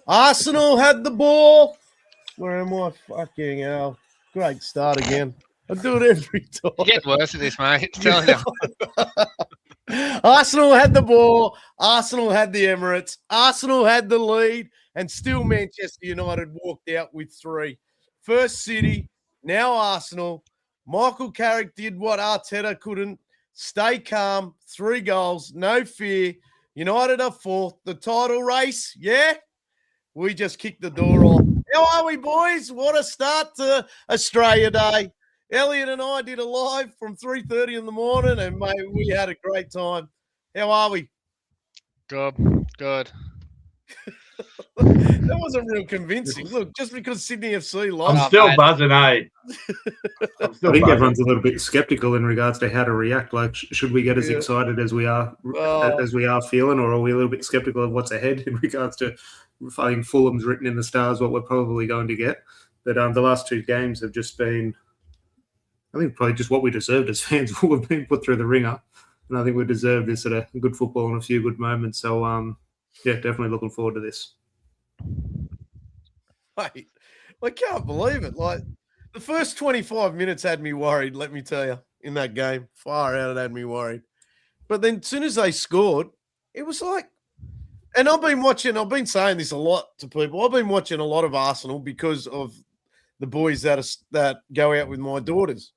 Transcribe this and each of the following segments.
Arsenal had the ball. Where am I? Fucking hell. Great start again. I do it every time. You get worse at this, mate. Telling you. Arsenal had the ball. Arsenal had the Emirates. Arsenal had the lead. And still Manchester United walked out with 3. First City, now Arsenal. Michael Carrick did what Arteta couldn't. Stay calm. 3 goals. No fear. United are 4th. The title race, yeah? We just kicked the door off. How are we, boys? What a start to Australia Day. Elliot and I did a live from 3:30 in the morning, and, mate, we had a great time. How are we? Good. That wasn't real convincing. Look, just because Sydney FC lost. I'm still buzzing, eh? I think everyone's a little bit skeptical in regards to how to react. Like, should we get as excited as we are feeling, or are we a little bit skeptical of what's ahead in regards to I think Fulham's written in the stars what we're probably going to get. But the last 2 games have just been, I think, probably just what we deserved as fans. We've been put through the ringer, and I think we deserve this at a good football and a few good moments. So, yeah, definitely looking forward to this. Mate, I can't believe it. Like, the first 25 minutes had me worried, let me tell you, in that game. Far out, it had me worried. But then as soon as they scored, it was like, and I've been saying this a lot to people. I've been watching a lot of Arsenal because of the boys that go out with my daughters.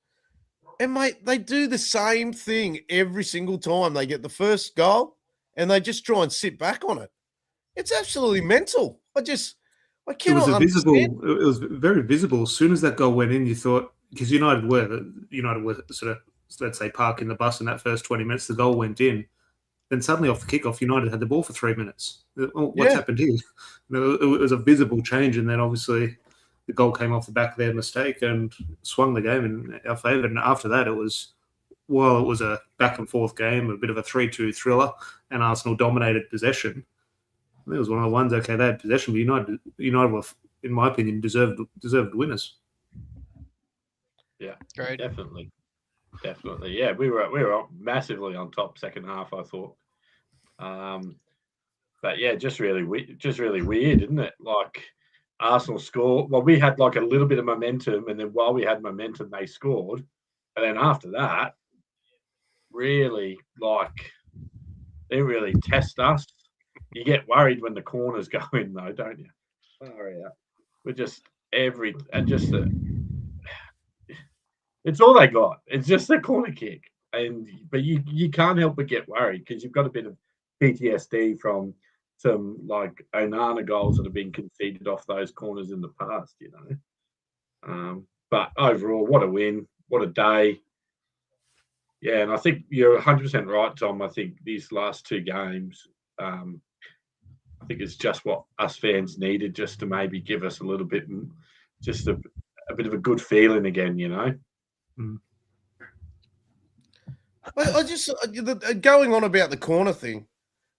And, mate, they do the same thing every single time. They get the first goal and they just try and sit back on it. It's absolutely mental. I cannot understand. It was very visible. As soon as that goal went in, you thought, because United were sort of, let's say, parking the bus in that first 20 minutes, the goal went in. Then suddenly off the kickoff, United had the ball for 3 minutes. What's happened here? It was a visible change, and then obviously the goal came off the back of their mistake and swung the game in our favour. And after that, it was a back and forth game, a bit of a 3-2 thriller, and Arsenal dominated possession. It was one of the ones. Okay, they had possession, but United were, in my opinion, deserved winners. Yeah, great, definitely. Yeah, we were massively on top second half, I thought. But yeah, just really weird, isn't it? Like, Arsenal scored. Well, we had like a little bit of momentum, and then while we had momentum, they scored, and then after that, really, like, they really test us. You get worried when the corners go in, though, don't you? Sorry, we're just it's all they got. It's just a corner kick, but you can't help but get worried because you've got a bit of PTSD from some like Onana goals that have been conceded off those corners in the past, you know. But overall, what a win! What a day! Yeah, and I think you're 100% right, Tom. I think these last 2 games, I think it's just what us fans needed, just to maybe give us a little bit, just a bit of a good feeling again, you know. I just going on about the corner thing.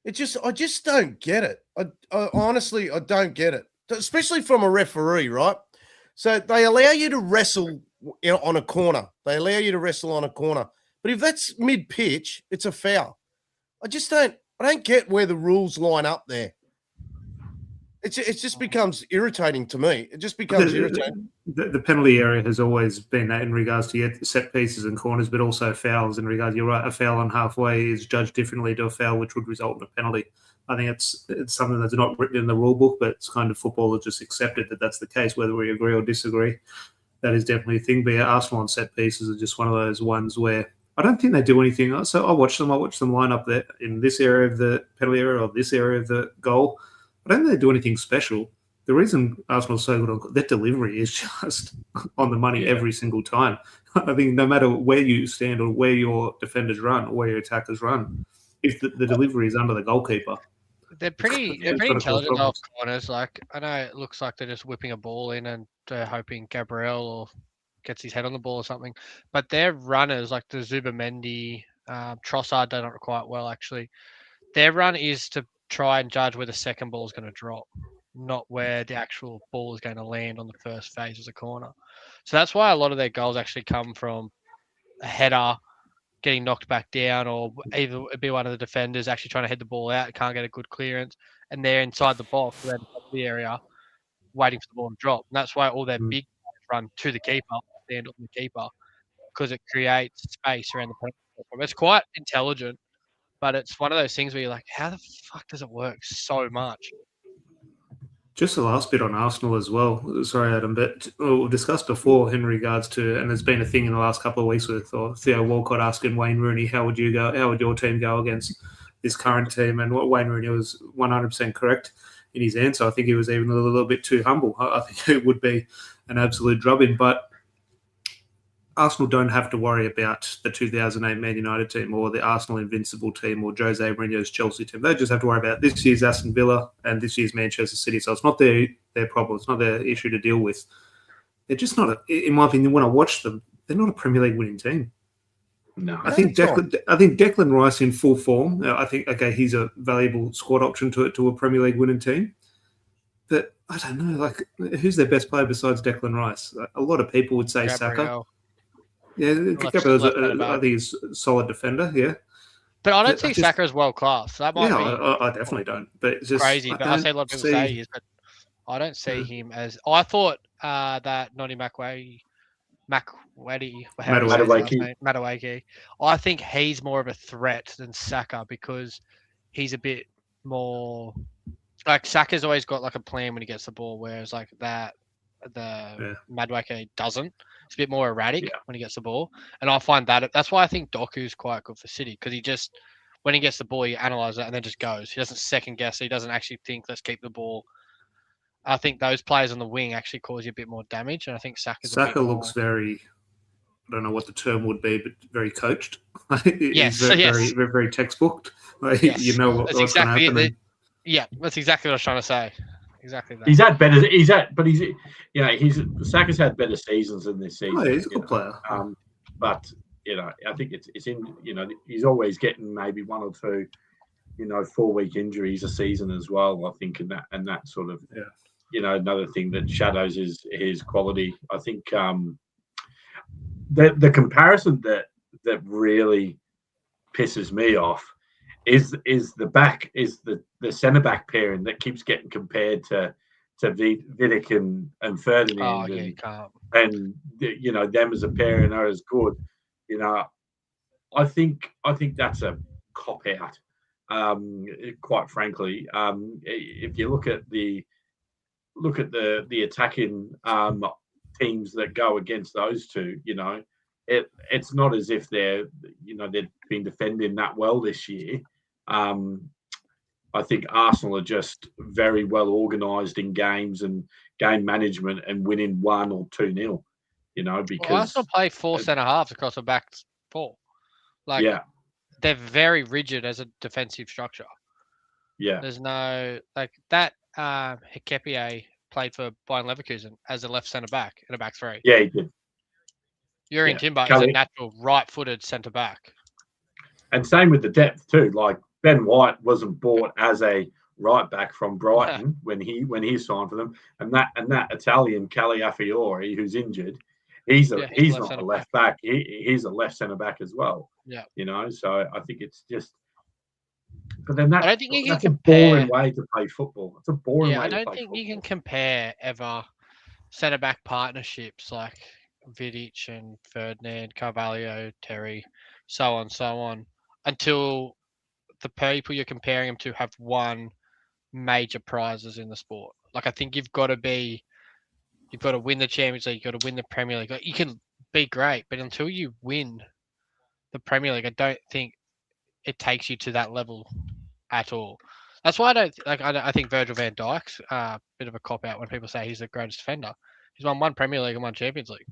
I just don't get it. I honestly, I don't get it, especially from a referee, right? So they allow you to wrestle on a corner. But if that's mid-pitch, it's a foul. I don't get where the rules line up there. It just becomes irritating to me. It just becomes irritating. The penalty area has always been that in regards to set pieces and corners, but also fouls in regards. You're right, a foul on halfway is judged differently to a foul which would result in a penalty. I think it's something that's not written in the rule book, but it's kind of football has just accepted that that's the case, whether we agree or disagree. That is definitely a thing. But Arsenal on set pieces are just one of those ones where I don't think they do anything. So I watch them line up there in this area of the penalty area or this area of the goal. I don't think they do anything special. The reason Arsenal's so good on their delivery is just on the money every single time. I think no matter where you stand or where your defenders run or where your attackers run, if the delivery is under the goalkeeper. They're pretty intelligent off corners. Like, I know it looks like they're just whipping a ball in and hoping Gabriel or gets his head on the ball or something. But their runners, like the Zubamendi, Trossard, done it quite well actually. Their run is to try and judge where the second ball is going to drop, not where the actual ball is going to land on the first phase of the corner. So that's why a lot of their goals actually come from a header, getting knocked back down, or either it'd be one of the defenders actually trying to head the ball out, can't get a good clearance, and they're inside the box, around the area, waiting for the ball to drop. And that's why all their big players run to the keeper, stand on the keeper, because it creates space around the penalty spot. It's quite intelligent, but it's one of those things where you're like, how the fuck does it work so much? Just the last bit on Arsenal as well. Sorry, Adam, but we discussed before in regards to, and there's been a thing in the last couple of weeks with Theo Walcott asking Wayne Rooney, how would your team go against this current team? And what Wayne Rooney was 100% correct in his answer. I think he was even a little bit too humble. I think it would be an absolute drubbing, but Arsenal don't have to worry about the 2008 Man United team or the Arsenal Invincible team or Jose Mourinho's Chelsea team. They just have to worry about this year's Aston Villa and this year's Manchester City. So it's not their problem. It's not their issue to deal with. They're just not, in my opinion, when I watch them, they're not a Premier League winning team. No, I think Declan Rice in full form. I think he's a valuable squad option to a Premier League winning team. But I don't know, like who's their best player besides Declan Rice? A lot of people would say Saka. Yeah, Gabriel's I think he's a solid defender. Yeah, but I don't see Saka as world class. That might be. I definitely don't. But it's just crazy. But I see a lot of people say he is, but I don't see him as. I thought that Noni Madueke. I think he's more of a threat than Saka because he's a bit more. Like Saka's always got like a plan when he gets the ball, whereas like Madueke doesn't. It's a bit more erratic when he gets the ball, and I find that's why I think Doku's quite good for City because he just when he gets the ball, he analyzes it and then just goes. He doesn't second guess. He doesn't actually think, let's keep the ball. I think those players on the wing actually cause you a bit more damage, and I think Saka looks very. I don't know what the term would be, but very coached. Yes, very, very textbooked. Yes. You know what's going to happen. Yeah, that's exactly what I was trying to say. Exactly that. Saka's had better seasons than this season. Oh, he's a good player. But I think it's in. He's always getting maybe one or two, 4-week injuries a season as well. I think, and that sort of, another thing that shadows his quality. I think the comparison that really pisses me off is the centre back pairing that keeps getting compared to Vidic and Ferdinand. Oh, yeah, you can't. And them as a pairing are as good. I think that's a cop out. Quite frankly, if you look at the attacking teams that go against those two, it's not as if they've been defending that well this year. I think Arsenal are just very well organised in games and game management and winning 1 or 2-0. Because Arsenal play 4 centre halves across a back 4. They're very rigid as a defensive structure. Yeah, there's no like that. Hikepié played for Bayern Leverkusen as a left centre back in a back 3. Yeah, he did. Jurgen Timber is a natural right-footed centre back. And same with the depth too. Like Ben White wasn't bought as a right back from Brighton when he signed for them, and that Italian Calafiori who's injured, he's not a left back. He's a left centre back as well. Yeah, So I think it's just. But then that's a boring way to play football. It's a boring way to play football. I don't think you can compare ever centre back partnerships like Vidic and Ferdinand, Carvalho, Terry, so on, until the people you're comparing them to have won major prizes in the sport. Like I think you've got to win the Champions League, you've got to win the Premier League. Like, you can be great, but until you win the Premier League, I don't think it takes you to that level at all. That's why I think Virgil van Dijk's a bit of a cop out when people say he's the greatest defender. He's won 1 Premier League and 1 Champions League.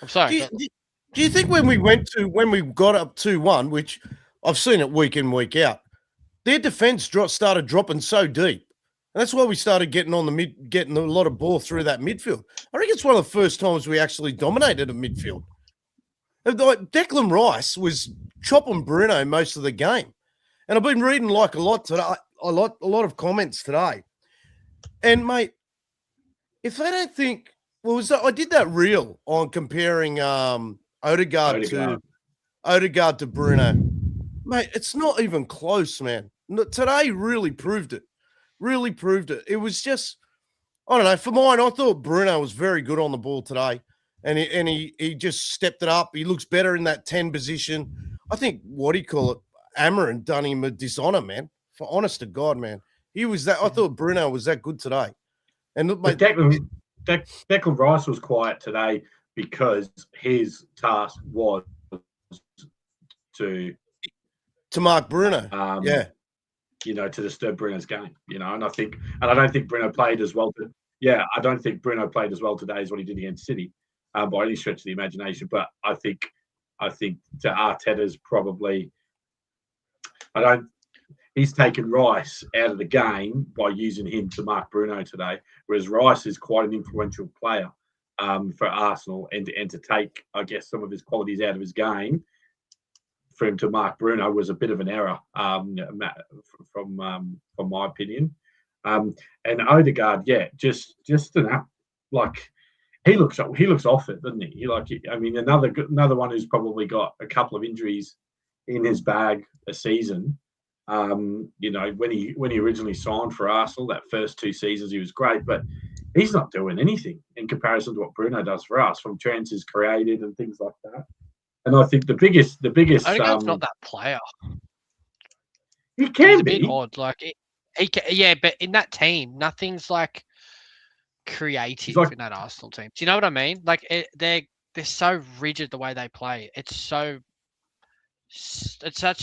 I'm sorry. Do you think when we got up 2-1, which I've seen it week in, week out, their defense started dropping so deep. And that's why we started getting getting a lot of ball through that midfield. I think it's one of the first times we actually dominated a midfield. Like Declan Rice was chopping Bruno most of the game. And I've been reading a lot today, a lot of comments today. And mate, if they don't think, I did that reel on comparing Odegaard to Bruno. Mate, it's not even close, man. Today really proved it. Really proved it. It was just, I don't know. For mine, I thought Bruno was very good on the ball today. And he just stepped it up. He looks better in that 10 position. I think, Amarin done him a dishonor, man. For honest to God, man. He was that. I thought Bruno was that good today. And look, mate, Declan Rice was quiet today because his task was to mark Bruno. To disturb Bruno's game. And I don't think Bruno played as well. I don't think Bruno played as well today as what he did against City, by any stretch of the imagination. But I think to Arteta's probably, he's taken Rice out of the game by using him to mark Bruno today, whereas Rice is quite an influential player for Arsenal, and to take, I guess, some of his qualities out of his game for him to mark Bruno was a bit of an error, from my opinion. And Odegaard, just enough, like he looks off it, doesn't he? Another one who's probably got a couple of injuries in his bag a season. When he originally signed for Arsenal, that first 2 seasons he was great, but he's not doing anything in comparison to what Bruno does for us, from chances created and things like that. And I think the biggest. Odegaard's not that player. He can He's a be bit odd, like but in that team, nothing's like creative in that Arsenal team. Do you know what I mean? Like they're so rigid the way they play. It's such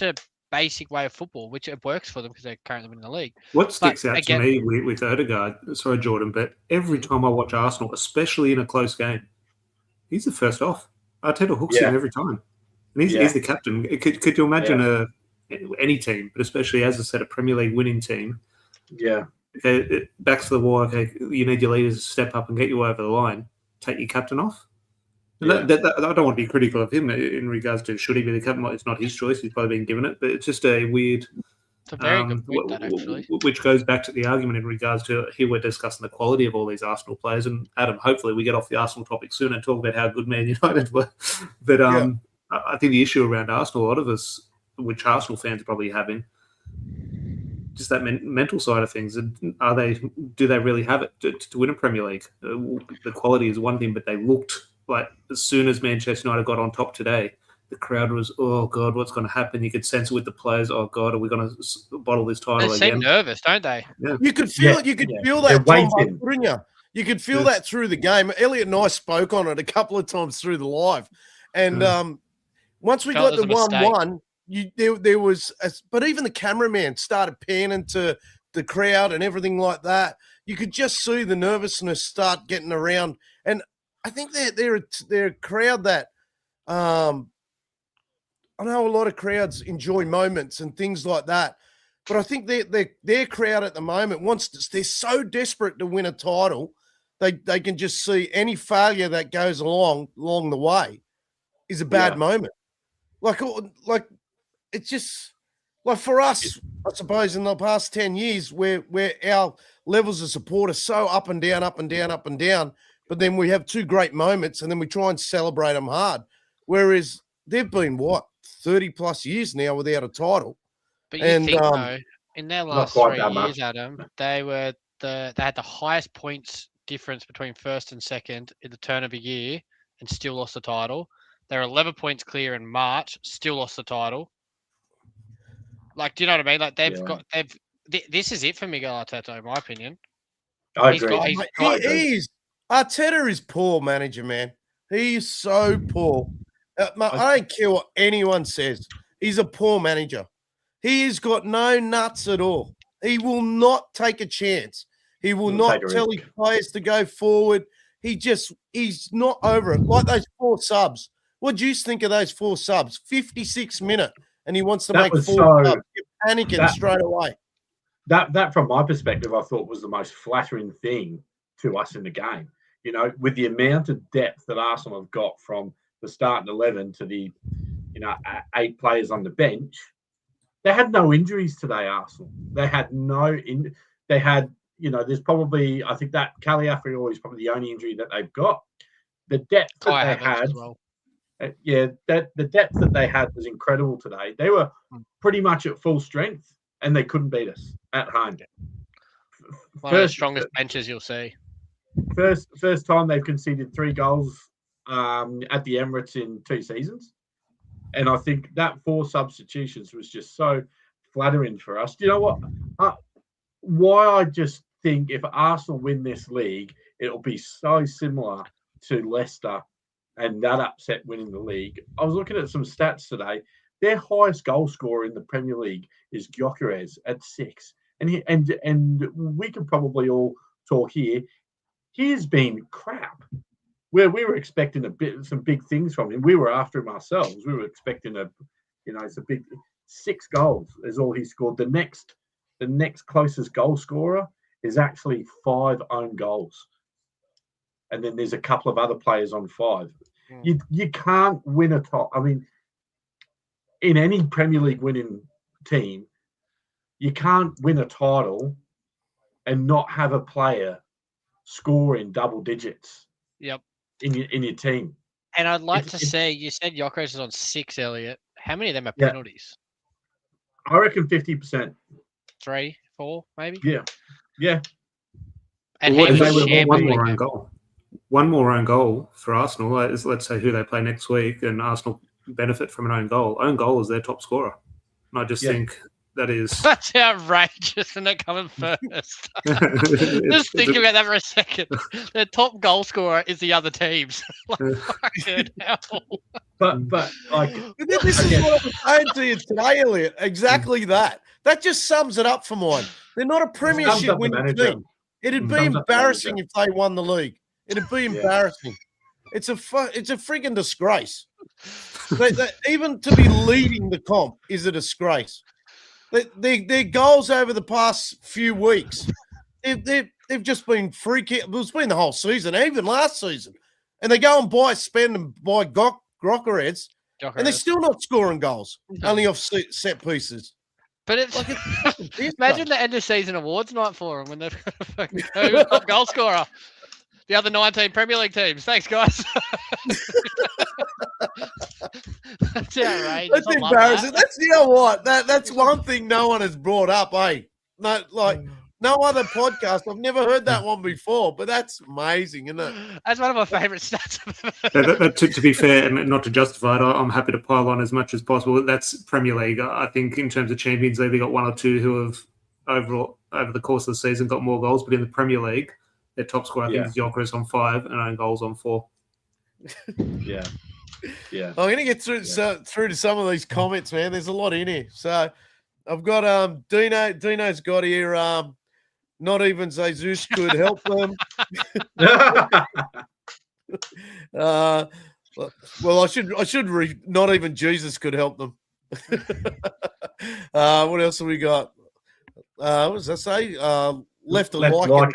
a basic way of football, which it works for them because they're currently in the league. What sticks out to me with Odegaard, sorry Jordan, but every time I watch Arsenal, especially in a close game, he's the first off. Arteta hooks him every time. And he's the captain. Could you imagine any team, but especially, as I said, a Premier League winning team? Yeah. Okay, back to the wall. Okay, you need your leaders to step up and get you over the line. Take your captain off. Yeah. I don't want to be critical of him in regards to should he be the captain. It's not his choice. He's probably been given it. But it's just a weird... It's a very good point, that, actually. Which goes back to the argument in regards to, here we're discussing the quality of all these Arsenal players. And Adam, hopefully we get off the Arsenal topic soon and talk about how good Man United were. But I think the issue around Arsenal, a lot of us, which Arsenal fans are probably having, just that mental side of things. Do they really have it to win a Premier League? The quality is one thing, but they looked like, as soon as Manchester United got on top today, the crowd was, oh God, what's going to happen? You could sense it with the players. Oh God, are we going to bottle this title again? They seem nervous, don't they? Yeah. You could feel it. You could feel that, Tom, couldn't you? You could feel that through the game. Elliot and I spoke on it a couple of times through the live, and once we got the 1-1, there was, but even the cameraman started panning to the crowd and everything like that. You could just see the nervousness start getting around, and I think they're a crowd that. I know a lot of crowds enjoy moments and things like that, but I think their crowd at the moment they're so desperate to win a title, they can just see any failure that goes along the way is a bad moment. Like it's just like for us, I suppose, in the past 10 years, where our levels of support are so up and down, up and down, up and down, but then we have 2 great moments and then we try and celebrate them hard. Whereas they've been 30 plus years now without a title. But you think though, in their last 3 years, Adam, they had the highest points difference between first and second in the turn of a year and still lost the title. They're 11 points clear in March, still lost the title. Like, do you know what I mean? Like this is it for Miguel Arteta, in my opinion. I agree. Arteta is poor manager, man. He is so poor. I don't care what anyone says. He's a poor manager. He has got no nuts at all. He will not take a chance. He will not tell his players to go forward. He's not over it. Like those 4 subs. What do you think of those 4 subs? 56 minutes, and he wants to make 4 subs. You're panicking straight away. That, from my perspective, I thought was the most flattering thing to us in the game. With the amount of depth that Arsenal have got from the starting 11 to the 8 players on the bench, they had no injuries today. Arsenal, they had there's probably, I think that Caliafri is probably the only injury that they've got. The depth that they had, that the depth that they had was incredible today. They were pretty much at full strength, and they couldn't beat us at home. One of the strongest benches you'll see. First time they've conceded 3 goals at the Emirates in 2 seasons. And I think that 4 substitutions was just so flattering for us. Do you know what? Why I just think if Arsenal win this league, it'll be so similar to Leicester and that upset winning the league. I was looking at some stats today. Their highest goal scorer in the Premier League is Gyökeres at 6. And we can probably all talk here. He's been crap. Where we were expecting some big things from him. We were after him ourselves. We were expecting it's a big 6 goals is all he scored. The next closest goal scorer is actually 5 own goals. And then there's a couple of other players on 5. You can't win a top. I mean, in any Premier League winning team, you can't win a title and not have a player score in double digits. Yep. In your team. And I'd like to say, you said Gyökeres is on 6, Elliot. How many of them are penalties? I reckon 50%. 3, 4, maybe? Yeah. And one more own goal. One more own goal for Arsenal. Let's say who they play next week, and Arsenal benefit from an own goal. Own goal is their top scorer. And I just think that is... That's outrageous, isn't it, coming first? Just think about that for a second. Their top goal scorer is the other teams. Fucking hell. But like... This is what I was saying to you today, Elliot. Exactly that. That just sums it up for mine. They're not a premiership winning team. It'd be embarrassing if they won the league. It'd be embarrassing. It's a frigging disgrace. Even to be leading the comp is a disgrace. Their goals over the past few weeks, they've just been free kick. It's been the whole season, even last season. And they go and spend and buy Gyökeres, and they're still not scoring goals, only off set pieces. But it's imagine the end of season awards night for them when they're top goal scorer. The other 19 Premier League teams. Thanks, guys. That's outrageous. That's embarrassing. That's what. That's one thing no one has brought up, eh? No other podcast. I've never heard that one before, but that's amazing, isn't it? That's one of my favourite stats. To be fair, and not to justify it, I'm happy to pile on as much as possible. That's Premier League. I think in terms of Champions League, they got 1 or 2 who have overall over the course of the season got more goals, but in the Premier League, their top scorer, I think, is Gyökeres on 5 and own goals on 4. Yeah. I'm going to get through to some of these comments, man. There's a lot in here. So I've got Dino. Dino's got here. Not even Jesus could help them. Well, I should read. Not even Jesus could help them. What else have we got? What does that say? Left a like.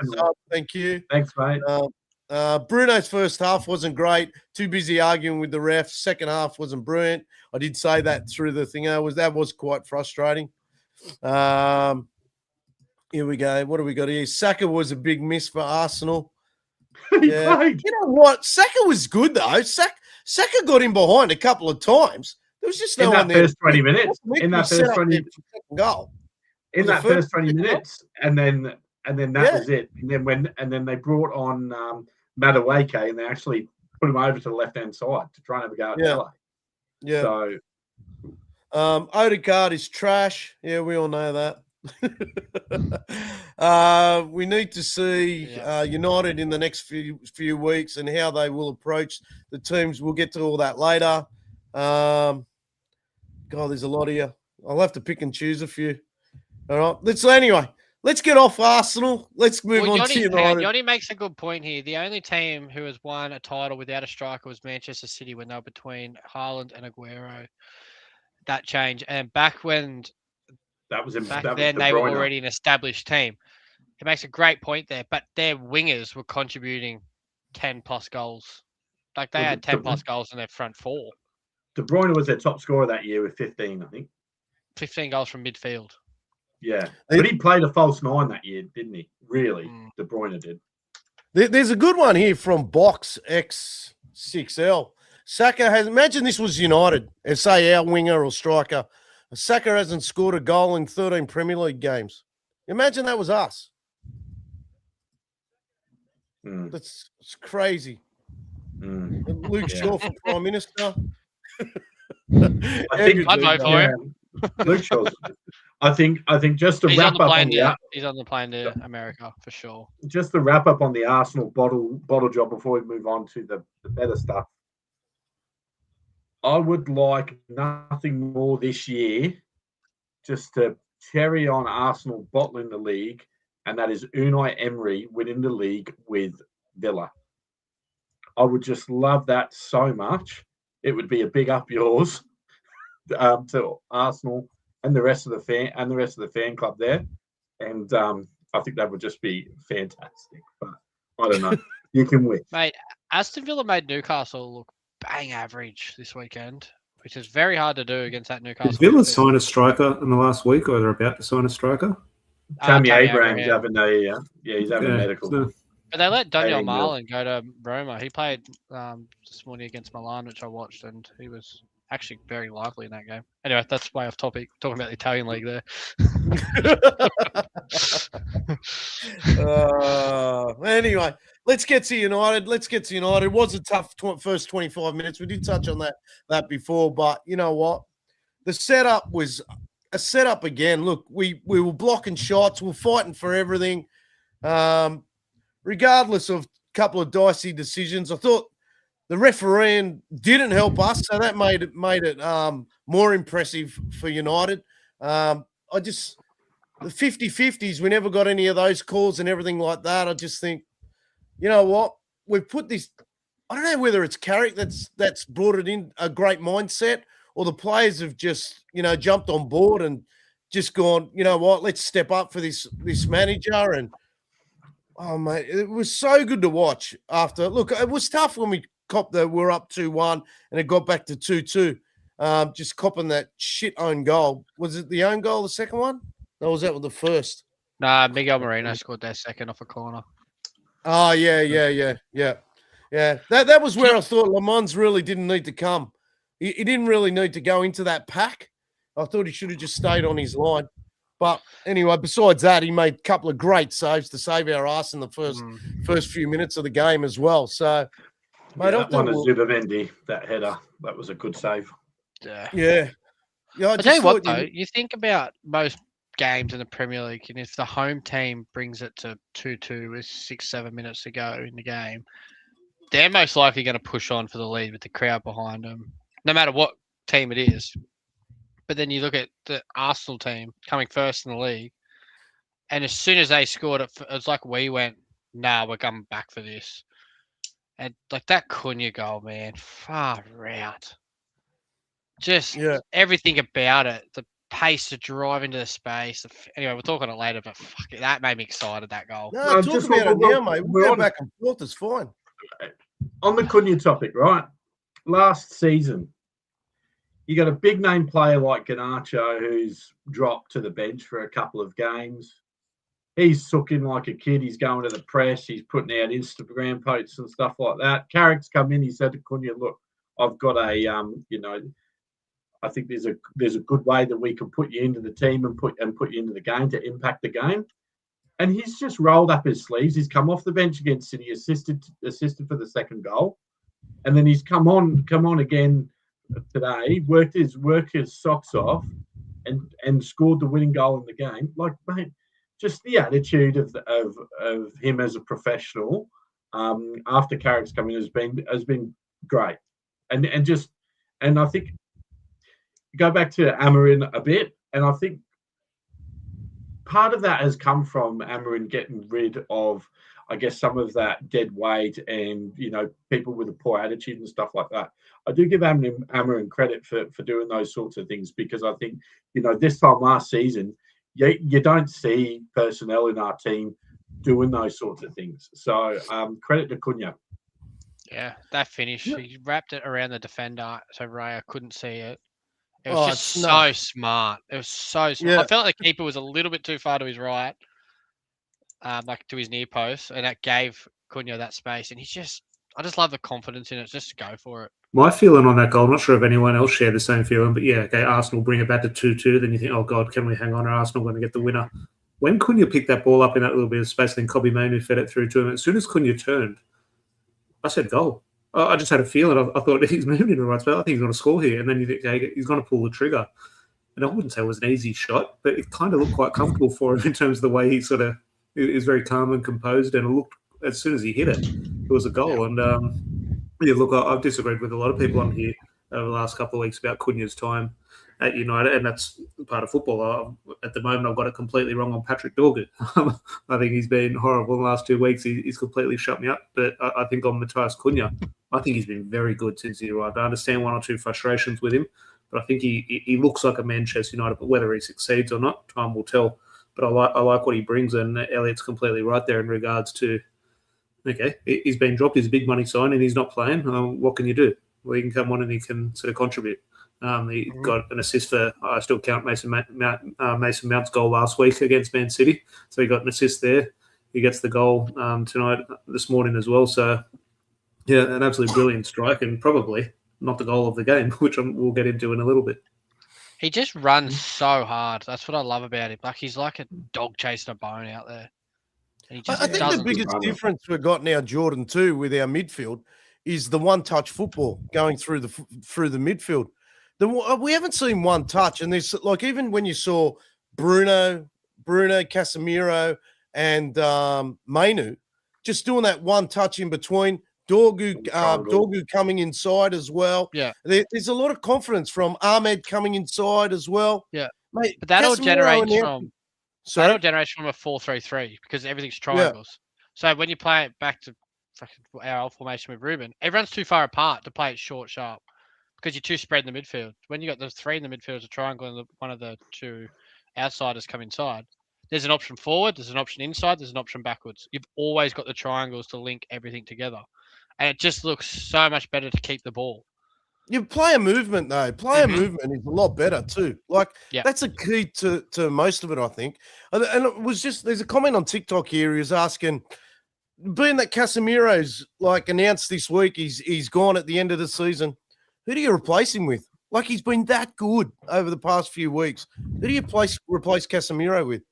Thank you. Thanks, mate. Bruno's first half wasn't great. Too busy arguing with the refs. Second half wasn't brilliant. I did say that through the thing. That was quite frustrating. Here we go. What do we got here? Saka was a big miss for Arsenal. Yeah. You know what? Saka was good though. Saka got in behind a couple of times. There was just no one there. First 20 minutes. In that first 20 goal. In that first 20 minutes, and then that was it. And then they brought on Madueke, and they actually put him over to the left hand side to try and have a go at LA. Yeah. So Odegaard is trash. Yeah, we all know that. We need to see United in the next few weeks and how they will approach the teams. We'll get to all that later. God, there's a lot here. I'll have to pick and choose a few. All right. Let's get off Arsenal. Let's move on to United. Yoni makes a good point here. The only team who has won a title without a striker was Manchester City when they were between Haaland and Aguero. That changed. And back when they were already an established team. He makes a great point there, but their wingers were contributing 10-plus goals. Like they had 10-plus goals in their front 4. De Bruyne was their top scorer that year with 15, I think. 15 goals from midfield. Yeah, but he played a false 9 that year, didn't he? Really, De Bruyne did. There's a good one here from Box X6L. Saka has. Imagine this was United. Say our winger or striker. Saka hasn't scored a goal in 13 Premier League games. Imagine that was us. That's it's crazy. Luke Shaw for Prime Minister. I think I'd vote for him. Luke Shaw's. I think just to He's wrap on the up plane on to, he's on the plane to America for sure. just to wrap up on the Arsenal bottle job before we move on to the better stuff. I would like nothing more this year just to cherry on Arsenal bottling the league, and that is Unai Emery winning the league with Villa. I would just love that so much. It would be a big up yours to Arsenal and the rest of the fan club there, and I think that would just be fantastic. But I don't know. You can win, Mate, Aston Villa made Newcastle look bang average this weekend, which is very hard to do against that Newcastle. Did Villa midfield. sign a striker in the last week, or they're about to sign a striker? Tammy Tammy Abraham. Abraham. He's having medical. So, But they let Daniel Paying Marlin go to Roma. He played this morning against Milan, which I watched, and he was actually very lively in that game. Anyway, that's way off topic. Talking about the Italian league there. Anyway, let's get to United. It was a tough first 25 minutes. We did touch on that before, but you know what? The setup was a setup again. Look, we were blocking shots. We were fighting for everything. Regardless of a couple of dicey decisions, I thought the refereeing didn't help us, so that made it more impressive for United. The 50-50s, we never got any of those calls and everything like that. I just think, you know what? We've put this, I don't know whether it's Carrick that's brought it in a great mindset, or the players have just, jumped on board and just gone, you know what, let's step up for this manager. And, oh, mate, it was so good to watch after. Look, it was tough when we copped that we're up 2-1 and it got back to 2-2. Just copping that shit own goal. Was it the own goal, the second one? Or was that the first? Nah, Miguel Moreno scored their second off a corner. Oh, yeah. That was where I thought Le Mans really didn't need to come. He didn't really need to go into that pack. I thought he should have just stayed on his line. But anyway, besides that, he made a couple of great saves to save our ass in the first few minutes of the game as well. So, mate, that one is Zubimendi, that header. That was a good save. Yeah. I tell you what, though, you think about most games in the Premier League, and if the home team brings it to 2-2 with 6-7 minutes to go in the game, they're most likely going to push on for the lead with the crowd behind them, no matter what team it is. But then you look at the Arsenal team coming first in the league, and as soon as they scored it, it's like we went, nah, we're coming back for this. And like that Cunha goal, man, far out. Just everything about it, the pace to drive into the space. Anyway, we'll talk on it later, but fuck it, that made me excited, that goal. No, talk about it now, mate. We'll go back and forth. It's fine. On the Cunha topic, right? Last season, you got a big name player like Garnacho who's dropped to the bench for a couple of games. He's sucking like a kid. He's going to the press. He's putting out Instagram posts and stuff like that. Carrick's come in. He said to Cunha, look, I've got a, I think there's a good way that we can put you into the team and put you into the game to impact the game. And he's just rolled up his sleeves. He's come off the bench against City, assisted for the second goal, and then he's come on again today. Worked his socks off, and scored the winning goal in the game. Like, mate, just the attitude of him as a professional after Carrick's come in has been great, and I think. Go back to Amorim a bit, and I think part of that has come from Amorim getting rid of, I guess, some of that dead weight and, people with a poor attitude and stuff like that. I do give Amorim credit for doing those sorts of things, because I think, this time last season, you don't see personnel in our team doing those sorts of things. So credit to Cunha. Yeah, that finish, he wrapped it around the defender so Raya couldn't see it. It was just so smart. It was so smart. I felt like the keeper was a little bit too far to his right, like to his near post, and that gave Cunha that space. And he's just I just love the confidence in it. Just go for it. My feeling on that goal, I'm not sure if anyone else shared the same feeling, but yeah, okay, Arsenal bring it back to 2-2. Then you think, oh, God, can we hang on? Are Arsenal going to get the winner? When Cunha picked that ball up in that little bit of space, then Kobbie Mainoo fed it through to him. As soon as Cunha turned, I said goal. I just had a feeling. I thought he's moving in the right spot. I think he's going to score here. And then you think, okay, he's going to pull the trigger. And I wouldn't say it was an easy shot, but it kind of looked quite comfortable for him in terms of the way he sort of is very calm and composed. And it looked, as soon as he hit it, it was a goal. And yeah, look, I've disagreed with a lot of people on here over the last couple of weeks about Cunha's time at United, and that's part of football. At the moment, I've got it completely wrong on Patrick Dorgan. I think he's been horrible in the last 2 weeks. He's completely shut me up. But I think on Matthias Cunha, I think he's been very good since he arrived. I understand 1 or 2 frustrations with him, but I think he looks like a Manchester United. But whether he succeeds or not, time will tell. But I like what he brings, and Elliott's completely right there in regards to, okay, he's been dropped. He's a big money sign, and he's not playing. What can you do? Well, he can come on and he can sort of contribute. He got an assist for, I still count Mason Mount's goal last week against Man City. So he got an assist there. He gets the goal this morning as well. So, yeah, an absolutely brilliant strike, and probably not the goal of the game, which we'll get into in a little bit. He just runs so hard. That's what I love about him. Like, he's like a dog chasing a bone out there. And he just I think the biggest difference we've got now, Jordan, too, with our midfield is the one-touch football going through the midfield. We haven't seen one touch, and there's like, even when you saw Bruno, Casemiro, and Mainoo just doing that one touch in between. Dorgu coming inside as well. Yeah, there's a lot of confidence from Ahmed coming inside as well. Yeah, mate, but that all generates from a 4-3-3 because everything's triangles. Yeah. So when you play it back to our old formation with Ruben, everyone's too far apart to play it short, sharp, because you're too spread in the midfield. When you got the 3 in the midfield as a triangle and one of the 2 outsiders come inside, there's an option forward, there's an option inside, there's an option backwards. You've always got the triangles to link everything together. And it just looks so much better to keep the ball. Your player movement, though. Player movement is a lot better, too. Like, that's a key to most of it, I think. And it was just, there's a comment on TikTok here. He was asking, being that Casemiro's, like, announced this week he's gone at the end of the season, who do you replace him with? Like, he's been that good over the past few weeks. Who do you replace Casemiro with?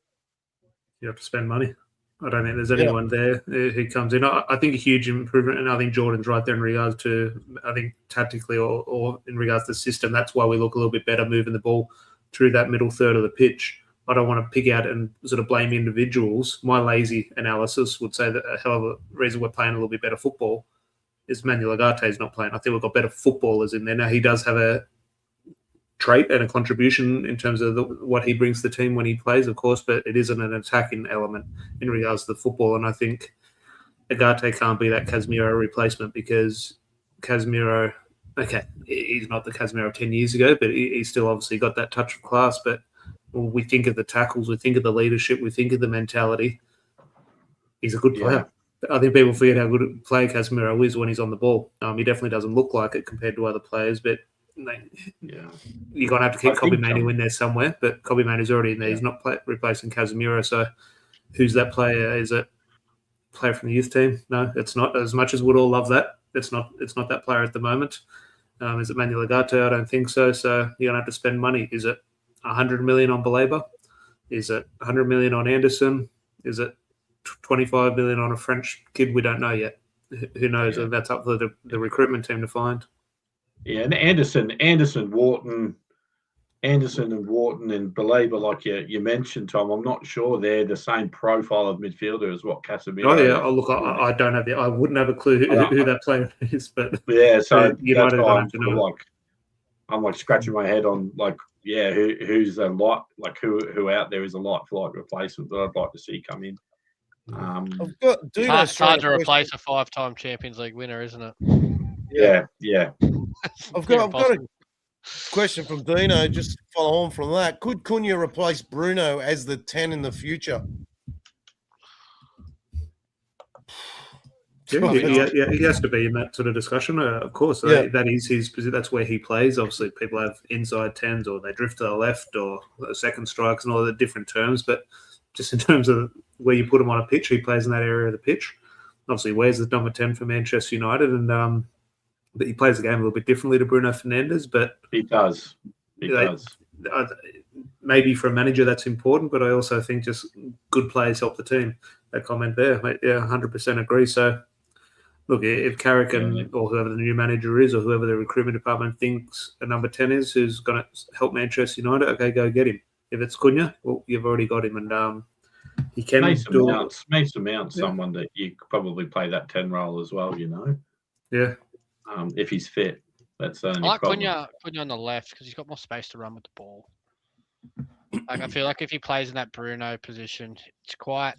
You have to spend money. I don't think there's anyone there who comes in. I think a huge improvement, and I think Jordan's right there in regards to, I think tactically or in regards to the system, that's why we look a little bit better moving the ball through that middle third of the pitch. I don't want to pick out and sort of blame individuals. My lazy analysis would say that a hell of a reason we're playing a little bit better football is Manuel Ugarte's not playing. I think we've got better footballers in there. Now, he does have a trait and a contribution in terms of what he brings to the team when he plays, of course, but it isn't an attacking element in regards to the football. And I think Ugarte can't be that Casemiro replacement, because Casemiro, okay, he's not the Casemiro of 10 years ago, but he's still obviously got that touch of class. But when we think of the tackles, we think of the leadership, we think of the mentality. He's a good player. I think people forget how good a player Casemiro is when he's on the ball. He definitely doesn't look like it compared to other players, but you're going to have to keep Kobbie Mainoo in there somewhere, but Kobbie Mainoo's already in there. He's not replacing Casemiro. So who's that player? Is it a player from the youth team? No, it's not. As much as we'd all love that, it's not that player at the moment. Is it Manuel Ugarte? I don't think so. So you're going to have to spend money. Is it 100 million on Baleba? Is it 100 million on Anderson? Is it 25 million on a French kid? We don't know yet. Who knows? And that's up for the recruitment team to find. Yeah, and Anderson, Wharton, and Baleba, like you mentioned, Tom, I'm not sure they're the same profile of midfielder as what Casemiro. Oh yeah, look, I don't have I wouldn't have a clue who that player is, but so United don't have to know. Like, I'm like scratching my head on who's a lot, like who out there is a lot for like replacement that I'd like to see come in. It's hard to replace a 5-time Champions League winner, isn't it? Yeah. I've got a question from Dino, just to follow on from that. Could Cunha replace Bruno as the 10 in the future? Yeah, he has to be in that sort of discussion, of course. That is his position. That's where he plays. Obviously, people have inside 10s, or they drift to the left, or second strikes, and all the different terms. But just in terms of where you put him on a pitch, he plays in that area of the pitch. Obviously, wears the number 10 for Manchester United, and but he plays the game a little bit differently to Bruno Fernandes. But He does. Maybe for a manager that's important, but I also think just good players help the team. That comment there, mate, yeah, 100% agree. So, look, if Carrick or whoever the new manager is, or whoever the recruitment department thinks a number 10 is, who's going to help Manchester United, okay, go get him. If it's Cunha, well, you've already got him, and he can Mason Mount, someone that you could probably play that 10 role as well. Yeah. If he's fit, that's the only I like problem. Cunha on the left because he's got more space to run with the ball. Like I feel like if he plays in that Bruno position, it's quite.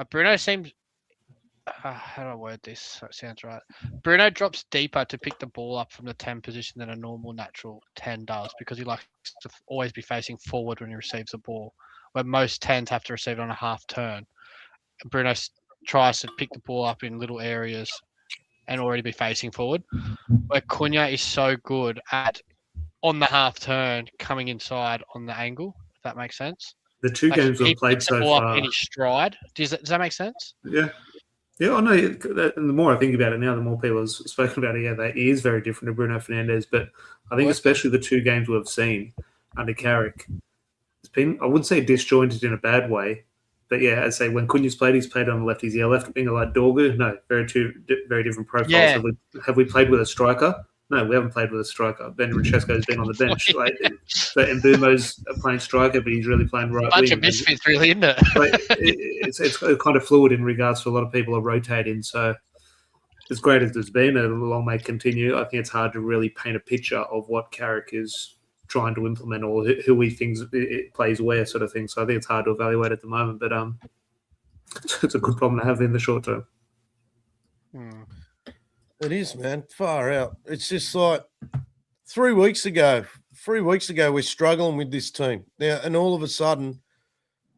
Bruno seems. How do I word this so it sounds right? Bruno drops deeper to pick the ball up from the 10 position than a normal natural 10 does because he likes to always be facing forward when he receives the ball, where most 10s have to receive it on a half turn. And Bruno tries to pick the ball up in little areas and already be facing forward, where Cunha is so good at on the half turn coming inside on the angle, if that makes sense. The two games we've played so far in his stride. Does that make sense? Yeah. Yeah, I know. And the more I think about it now, the more people have spoken about it. Yeah, that is very different to Bruno Fernandes. But I think especially the two games we've seen under Carrick, it's been, I wouldn't say disjointed in a bad way. But yeah, I'd say when Cunha's played, he's played on the left. He's a left winger like Dorgu. No, very different profiles. Yeah. Have we played with a striker? No, we haven't played with a striker. Ben Francesco's been on the bench. So Mbumo's playing striker, but he's really playing right wing. Bunch of misfits, really, isn't it? It's kind of fluid in regards to a lot of people are rotating. So as great as it's been, and long may continue, I think it's hard to really paint a picture of what Carrick is trying to implement or who he thinks it plays where sort of thing. So I think it's hard to evaluate at the moment, but it's a good problem to have in the short term. It is, man. Far out. It's just like 3 weeks ago, we're struggling with this team. Now, and all of a sudden,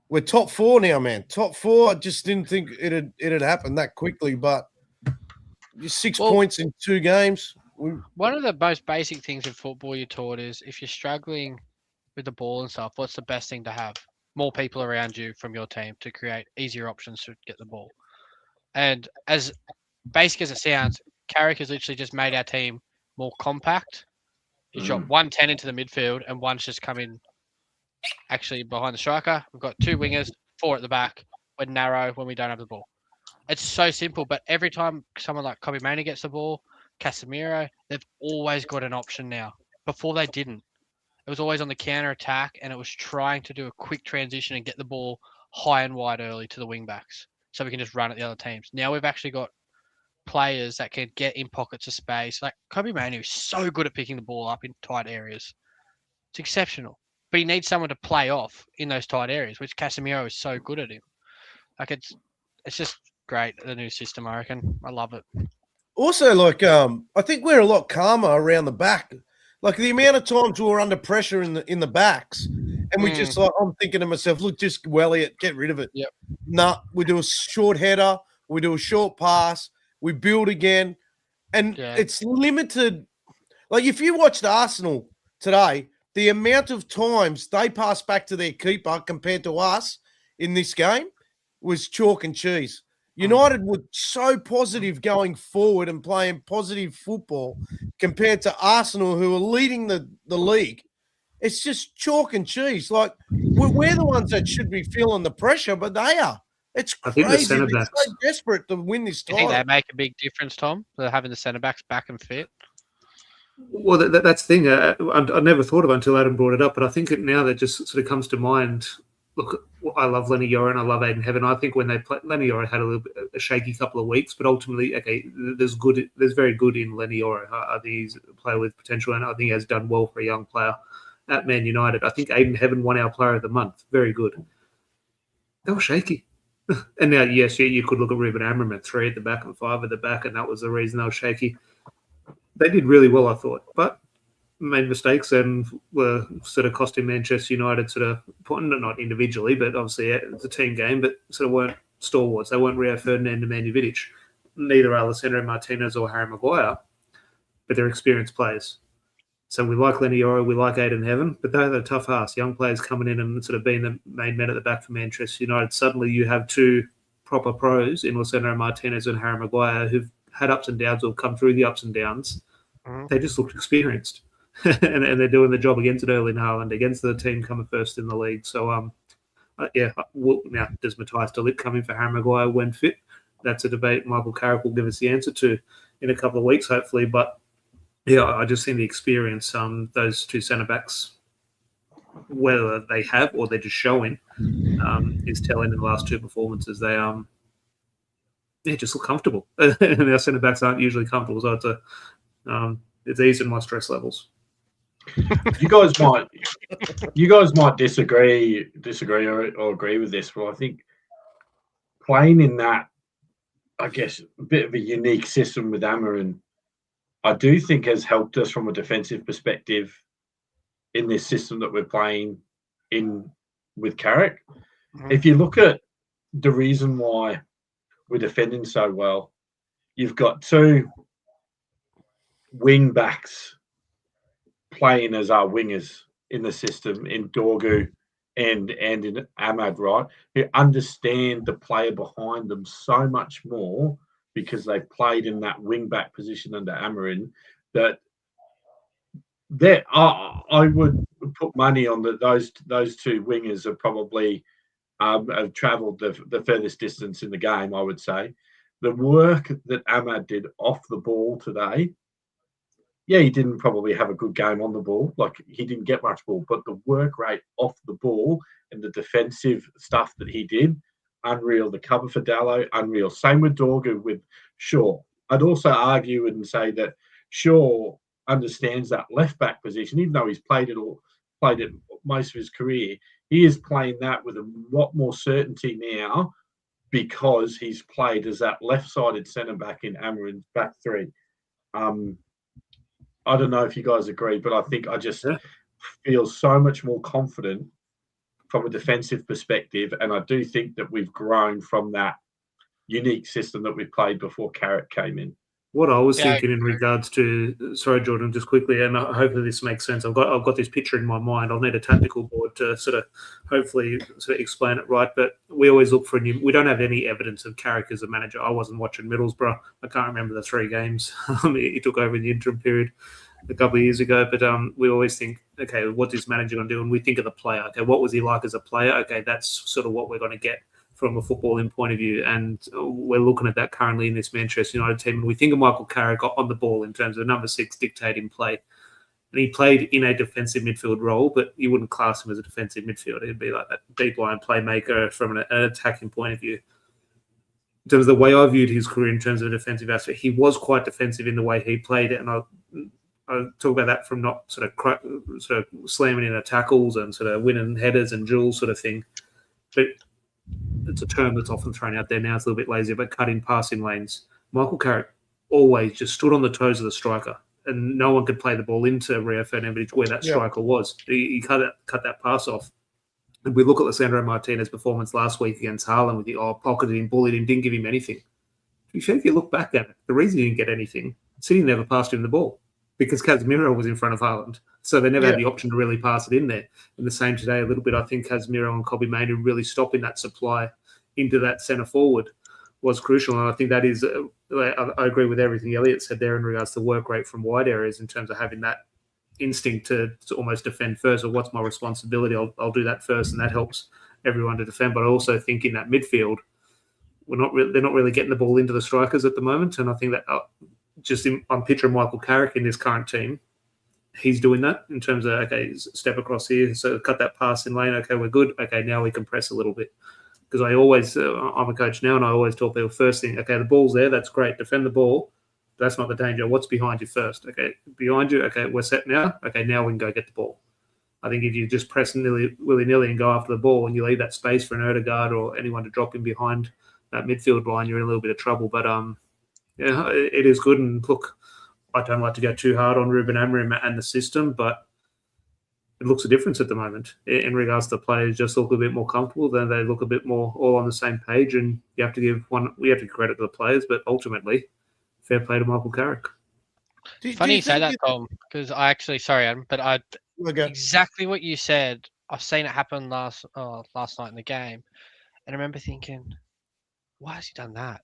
we're top 4 now, man. Top 4. I just didn't think it'd happen that quickly, but 6 points in 2 games. One of the most basic things in football you're taught is if you're struggling with the ball and stuff, what's the best thing to have? More people around you from your team to create easier options to get the ball. And as basic as it sounds, Carrick has literally just made our team more compact. He's got 110 into the midfield and one's just come in actually behind the striker. We've got 2 wingers, 4 at the back. We're narrow when we don't have the ball. It's so simple, but every time someone like Kobe Mainoo gets the ball, Casemiro, they've always got an option now. Before they didn't. It was always on the counter attack and it was trying to do a quick transition and get the ball high and wide early to the wing backs so we can just run at the other teams. Now we've actually got players that can get in pockets of space. Like Kobe Mainoo is so good at picking the ball up in tight areas. It's exceptional. But he needs someone to play off in those tight areas, which Casemiro is so good at him. Like it's just great, the new system, I reckon. I love it. Also, like, I think we're a lot calmer around the back. Like the amount of times we were under pressure in the backs, and we just like, I'm thinking to myself, look, just Elliott, get rid of it. Yep. Nah, we do a short header, we do a short pass, we build again, and it's limited. Like if you watched Arsenal today, the amount of times they pass back to their keeper compared to us in this game was chalk and cheese. United were so positive going forward and playing positive football compared to Arsenal, who are leading the league. It's just chalk and cheese. Like, we're the ones that should be feeling the pressure, but they are. It's crazy. I think the centre-backs, they're so desperate to win this title. You think they make a big difference, Tom, for having the centre-backs back and fit? Well, that's the thing. I never thought of it until Adam brought it up, but I think now that just sort of comes to mind. Look, I love Lenny Yoro and I love Aiden Heaven. I think when they play, Lenny Yoro had a shaky couple of weeks, but ultimately, okay, there's very good in Lenny Yoro. I think he's a player with potential, and I think he has done well for a young player at Man United. I think Aiden Heaven won our Player of the Month. Very good. They were shaky. And now, yes, you could look at Ruben Amram at 3 at the back and 5 at the back, and that was the reason they were shaky. They did really well, I thought, but made mistakes and were sort of costing Manchester United sort of, not individually, but obviously it's a team game, but sort of weren't stalwarts. They weren't Rio Ferdinand and Nemanja Vidic. Neither Alessandro Martinez or Harry Maguire, but they're experienced players. So we like Lenny Yoro, we like Aiden Heaven, but they're the tough ass. Young players coming in and sort of being the main men at the back for Manchester United. Suddenly you have 2 proper pros in Lissandro Martinez and Harry Maguire who've had ups and downs or have come through the ups and downs. They just looked experienced. and they're doing the job against Erling Haaland, against the team coming first in the league. So, now does Matthias de Ligt come in for Harry Maguire when fit? That's a debate Michael Carrick will give us the answer to in a couple of weeks, hopefully. But, yeah, I just think the experience those two centre-backs, whether they have or they're just showing, is telling in the last two performances. They just look comfortable. And our centre-backs aren't usually comfortable, so it's easing my stress levels. You guys might disagree or agree with this, but I think playing in that, I guess, a bit of a unique system with Amarin, I do think has helped us from a defensive perspective in this system that we're playing in with Carrick. If you look at the reason why we're defending so well, you've got two wing backs playing as our wingers in the system, in Dorgu and in Ahmad, right? Who understand the player behind them so much more because they've played in that wing back position under Amarin that I would put money on that those two wingers are probably have travelled the furthest distance in the game, I would say. The work that Ahmad did off the ball today, yeah, he didn't probably have a good game on the ball. Like, he didn't get much ball, but the work rate off the ball and the defensive stuff that he did, unreal. The cover for Dallo, unreal. Same with Dorgu, with Shaw. I'd also argue and say that Shaw understands that left back position, even though he's played it most of his career. He is playing that with a lot more certainty now because he's played as that left-sided centre back in Amarin's back three. I don't know if you guys agree, but I think I just feel so much more confident from a defensive perspective, and I do think that we've grown from that unique system that we played before Carrick came in. What I was thinking in regards to, sorry, Jordan, just quickly, and hopefully this makes sense. I've got this picture in my mind. I'll need a tactical board to hopefully explain it right. But we always look for we don't have any evidence of Carrick as a manager. I wasn't watching Middlesbrough. I can't remember the 3 games he took over in the interim period a couple of years ago. But we always think, okay, what's this manager going to do? And we think of the player. Okay, what was he like as a player? Okay, that's sort of what we're going to get from a footballing point of view, and we're looking at that currently in this Manchester United team. And we think of Michael Carrick on the ball in terms of number 6 dictating play. And he played in a defensive midfield role, but you wouldn't class him as a defensive midfielder. He'd be like that deep line playmaker from an attacking point of view. In terms of the way I viewed his career in terms of a defensive aspect, he was quite defensive in the way he played it. And I talk about that from not sort of slamming into tackles and sort of winning headers and duels sort of thing. But it's a term that's often thrown out there now. It's a little bit lazier, but cutting passing lanes. Michael Carrick always just stood on the toes of the striker, and no one could play the ball into Rio Fernandes where that striker was. He cut that pass off. And we look at Lissandro Martinez's performance last week against Haaland with the pocketed him, bullied him, didn't give him anything. To be fair, if you look back at it, the reason he didn't get anything, City never passed him the ball because Casemiro was in front of Haaland. So they never had the option to really pass it in there. And the same today a little bit. I think Casemiro and Kobbie Mainoo really stopping that supply into that centre forward was crucial. And I think that is, I agree with everything Elliot said there in regards to work rate from wide areas in terms of having that instinct to almost defend first, or what's my responsibility, I'll do that first, and that helps everyone to defend. But I also think in that midfield, they're not really getting the ball into the strikers at the moment. And I think that I'm picturing Michael Carrick in this current team. He's doing that in terms of, okay, step across here, so cut that pass in lane. Okay, we're good. Okay, now we can press a little bit. Because I always, I'm a coach now, and I always tell people first thing, okay, the ball's there, that's great, defend the ball. That's not the danger. What's behind you first? Okay, behind you, okay, we're set now. Okay, now we can go get the ball. I think if you just press willy-nilly and go after the ball and you leave that space for an Odegaard or anyone to drop in behind that midfield line, you're in a little bit of trouble. But it is good. And look, I don't like to go too hard on Ruben Amorim and the system, but it looks a difference at the moment in regards to the players just look a bit more comfortable. Then they look a bit more all on the same page, and we have to give credit to the players, but ultimately, fair play to Michael Carrick. Funny you say that, Tom, because I actually, sorry, Adam, but exactly what you said. I've seen it happen last night in the game, and I remember thinking, why has he done that?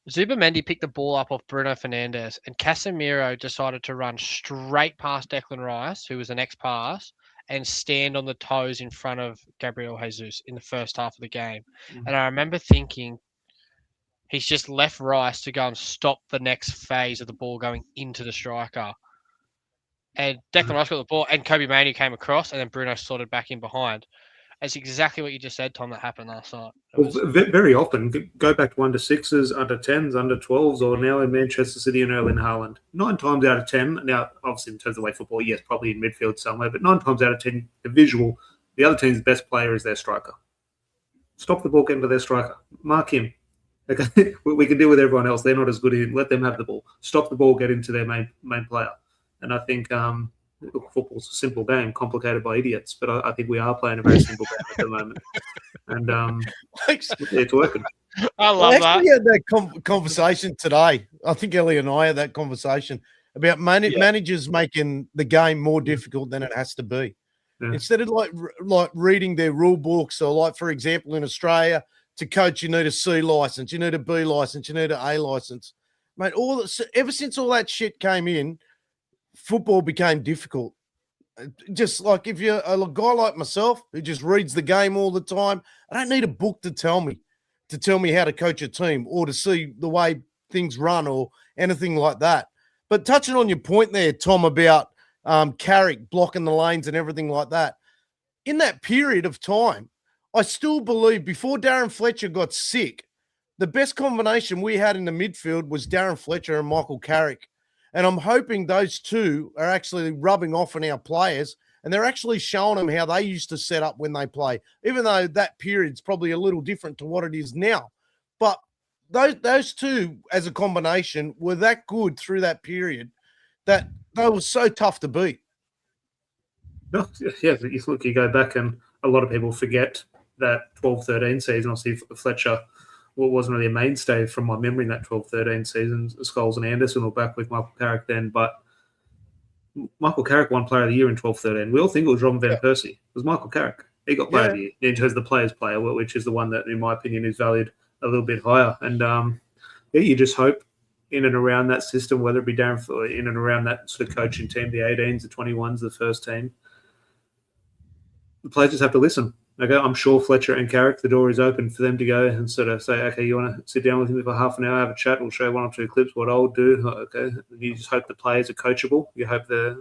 Zubamendi picked the ball up off Bruno Fernandes, and Casemiro decided to run straight past Declan Rice, who was the next pass, and stand on the toes in front of Gabriel Jesus in the first half of the game. And I remember thinking, he's just left Rice to go and stop the next phase of the ball going into the striker. And Declan Rice got the ball, and Kobe Mainoo came across, and then Bruno slotted back in behind. It's exactly what you just said, Tom, that happened last night. Well, very often, go back to under 6s, under 10s, under 12s, or now in Manchester City and Erling Haaland. 9 times out of 10, now obviously in terms of way football, yes, probably in midfield somewhere, but 9 times out of 10, the visual, the other team's best player is their striker. Stop the ball, get into their striker. Mark him. Okay, we can deal with everyone else. They're not as good in. Let them have the ball. Stop the ball, get into their main player. And I think football's a simple game, complicated by idiots. But I think we are playing a very simple game at the moment, and it's working. I love that. We had that conversation today. I think Ellie and I had that conversation about managers making the game more difficult than it has to be. Yeah. Instead of like reading their rule books, or like, for example, in Australia, to coach you need a C license, you need a B license, you need an A license. Mate, ever since all that shit came in, football became difficult. Just like if you're a guy like myself who just reads the game all the time, I don't need a book to tell me how to coach a team or to see the way things run or anything like that. But touching on your point there, Tom, about Carrick blocking the lanes and everything like that, in that period of time, I still believe before Darren Fletcher got sick, the best combination we had in the midfield was Darren Fletcher and Michael Carrick. And I'm hoping those two are actually rubbing off on our players, and they're actually showing them how they used to set up when they play, even though that period's probably a little different to what it is now. But those two as a combination were that good through that period that they were so tough to beat. No, yeah, you go back and a lot of people forget that 12-13 season. Obviously, Fletcher wasn't really a mainstay from my memory in that 12-13 season. Scholes and Anderson were back with Michael Carrick then, but Michael Carrick won Player of the Year in 12-13. We all think it was Robin Van Persie. It was Michael Carrick. He got Player of the Year in terms of the players' player, which is the one that, in my opinion, is valued a little bit higher. And you just hope in and around that system, whether it be Darren, in and around that sort of coaching team, the 18s, the 21s, the first team, the players just have to listen. Okay, I'm sure Fletcher and Carrick, the door is open for them to go and sort of say, okay, you want to sit down with him for half an hour, have a chat, we'll show 1 or 2 clips, what I'll do. Okay, you just hope the players are coachable. You hope they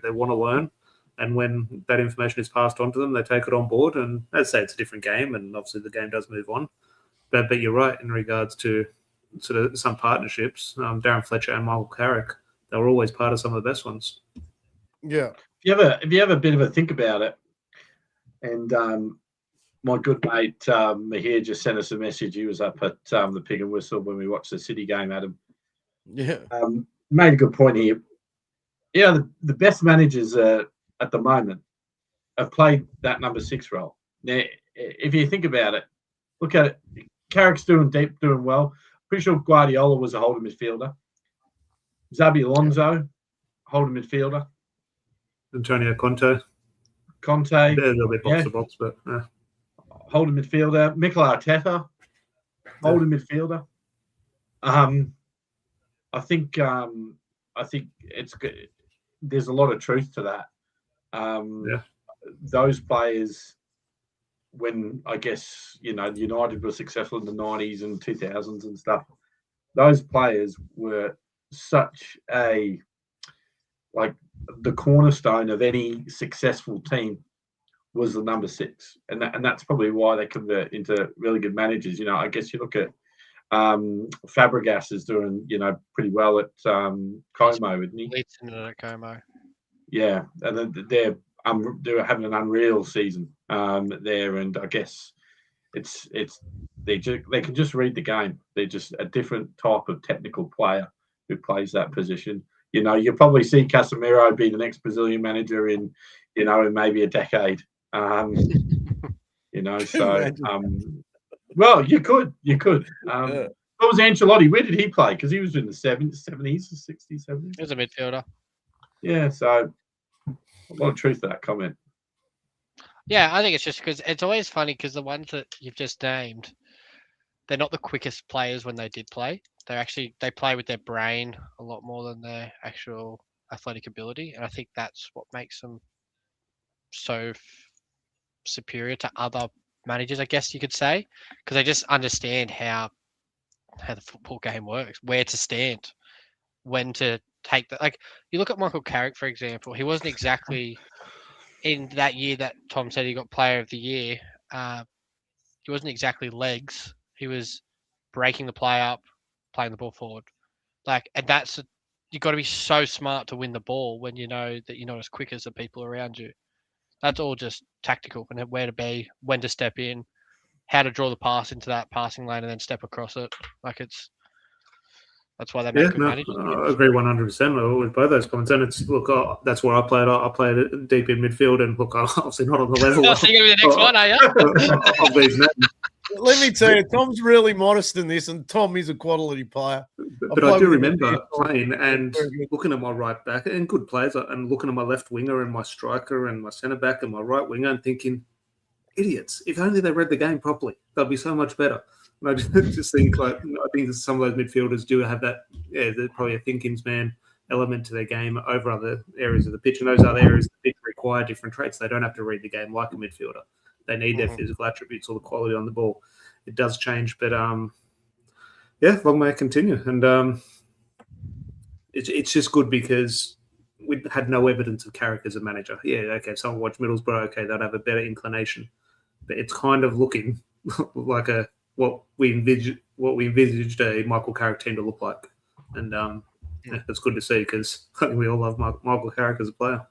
want to learn. And when that information is passed on to them, they take it on board. And I'd say it's a different game, and obviously the game does move on. But you're right in regards to sort of some partnerships. Darren Fletcher and Michael Carrick, they were always part of some of the best ones. Yeah. If you have a bit of a think about it, and my good mate Mahir just sent us a message. He was up at the Pig and Whistle when we watched the City game, Adam. Yeah. Made a good point here. Yeah, the best managers at the moment have played that number 6 role. Now, if you think about it, look at it. Carrick's doing well. Pretty sure Guardiola was a holding midfielder. Xabi Alonso, holding midfielder. Antonio Conte. They're a little bit box to box, but holding midfielder. Mikel Arteta, holding midfielder. I think it's good. There's a lot of truth to that. Those players, when I guess United were successful in the 90s and 2000s and stuff, those players were such the cornerstone of any successful team was the number 6, and that's probably why they convert into really good managers. I guess you look at Fabregas is doing pretty well at Como, isn't he? Leeds at Como. Yeah, and they're having an unreal season there, and I guess they can just read the game. They're just a different type of technical player who plays that position. You'll probably see Casemiro be the next Brazilian manager in maybe a decade. Well, you could. What was Ancelotti? Where did he play? Because he was in the 70s, 60s, 70s. He was a midfielder. Yeah, so a lot of truth to that comment. Yeah, I think it's just because it's always funny because the ones that you've just named, they're not the quickest players when they did play. They play with their brain a lot more than their actual athletic ability, and I think that's what makes them so superior to other managers, I guess you could say, because they just understand how the football game works, where to stand, when to take the like. You look at Michael Carrick, for example. He wasn't exactly in that year that Tom said he got Player of the Year. He wasn't exactly legs. He was breaking the play up, playing the ball forward. And you've got to be so smart to win the ball when you know that you're not as quick as the people around you. That's all just tactical and where to be, when to step in, how to draw the pass into that passing lane and then step across it. That's why they make good managers. I agree 100% with both those comments. And that's where I played. I played it deep in midfield, and look, obviously not on the level. So you're going to be the next one, are you? Of these men. Let me tell you, Tom's really modest in this, and Tom is a quality player. But I do remember playing and looking at my right back and good players, and looking at my left winger and my striker and my centre back and my right winger, and thinking, idiots! If only they read the game properly, they'd be so much better. And I just think, I think some of those midfielders do have that. Yeah, there's probably a thinking's man element to their game over other areas of the pitch, and those other areas of the pitch require different traits. They don't have to read the game like a midfielder. They need their physical attributes or the quality on the ball. It does change, but long may it continue. And it's just good because we had no evidence of Carrick as a manager. Yeah, okay, someone watched Middlesbrough, okay, they'd have a better inclination. But it's kind of looking like what we envisaged a Michael Carrick team to look like. And it's good to see because I think we all love Michael Carrick as a player.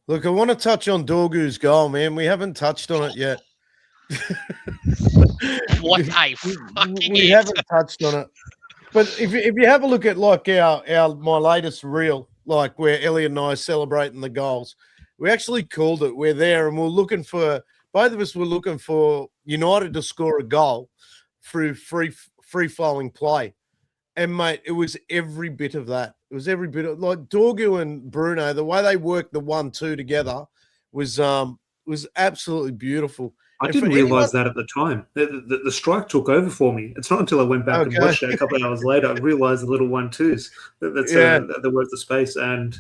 Look, I want to touch on Dorgu's goal, man. We haven't touched on it yet. What a fucking we haven't touched on it. But if you have a look at my latest reel, where Elliot and I are celebrating the goals, we actually called it. We're there and both of us were looking for United to score a goal through free flowing play. And mate, it was every bit of that. It was every bit of Dorgu and Bruno, the way they worked the 1-2 together was absolutely beautiful. I didn't realise that at the time. The strike took over for me. It's not until I went back and watched it a couple of hours later I realised the little 1-2s. That worked the space. And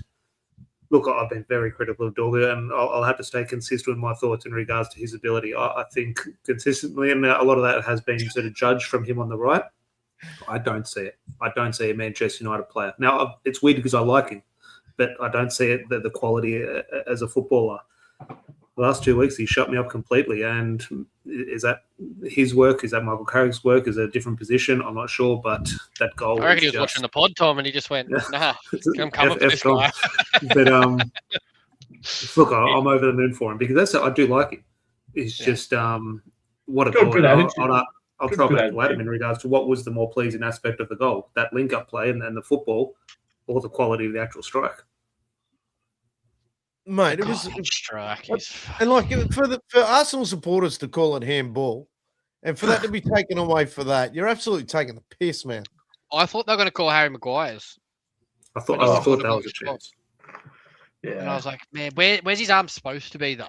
look, I've been very critical of Dorgu, and I'll have to stay consistent with my thoughts in regards to his ability. I think consistently, and a lot of that has been sort of judged from him on the right. I don't see it. I don't see a Manchester United player. Now, it's weird because I like him, but I don't see it the quality as a footballer. The last 2 weeks, he shut me up completely. And is that his work? Is that Michael Carrick's work? Is it a different position? I'm not sure, but that goal. I reckon he was watching the pod, Tom, and he just went, nah, I'm coming for this guy. But look, I'm over the moon for him because I do like him. It's just what a goal. I'll try back to Adam in regards to what was the more pleasing aspect of the goal, that link-up play and the football, or the quality of the actual strike. Mate, it was strike. And for Arsenal supporters to call it handball, and for that to be taken away for that, you're absolutely taking the piss, man. I thought they were going to call Harry Maguire's. I thought that was a chance. Yeah, and I was like, man, where's his arm supposed to be though?